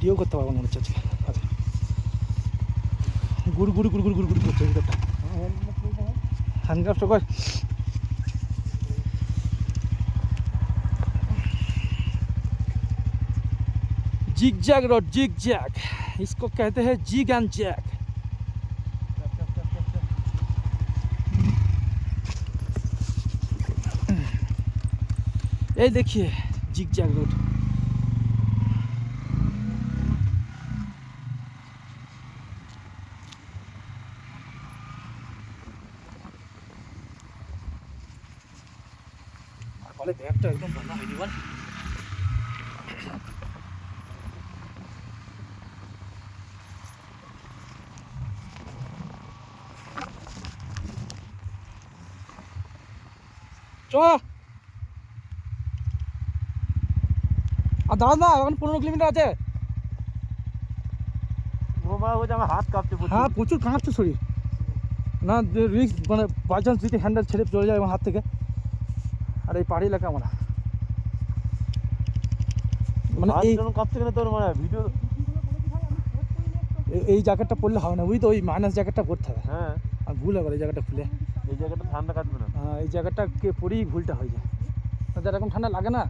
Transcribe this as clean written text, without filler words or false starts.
Video করতে পারবো মনে হচ্ছে আজকে। আচ্ছা গুড় গুড় গুড় গুড় গুড় গুড় করছে ভিতরটা। হ্যান্ডগ্রাফটা কর। Zig zag road, zig zag, इसको कहते हैं जिग एंड जैग। ये देखिए जिग जैग रोड। কলে ব্যাগটা একদম বন্ধ হয়ে যাবে। চ আর দাঁড়া না, এখন 15 কিলোমিটার আছে। আমার হাত কাঁপছে। হ্যাঁ প্রচুর কাঁপছে শরীর। না রিস্ক মানে বাই চান্স যদি হ্যান্ডেল ছেড়ে চলে যায় আমার হাত থেকে। আর এই পাহাড়ি এলাকা আমরা মানে এই কাঁপছে কেন তোর মানে ভিডিও এই জ্যাকেটটা পরলে হবে না, বুঝলি তো? ওই মাইনাস জ্যাকেটটা পরতে হবে। হ্যাঁ আর ভুল হবে এই জায়গাটা খুলে। এই জায়গাটা ঠান্ডা কাটবে না। হ্যাঁ এই জায়গাটা কে পরেই ভুলটা হয়ে যায়। যার এরকম ঠান্ডা লাগে না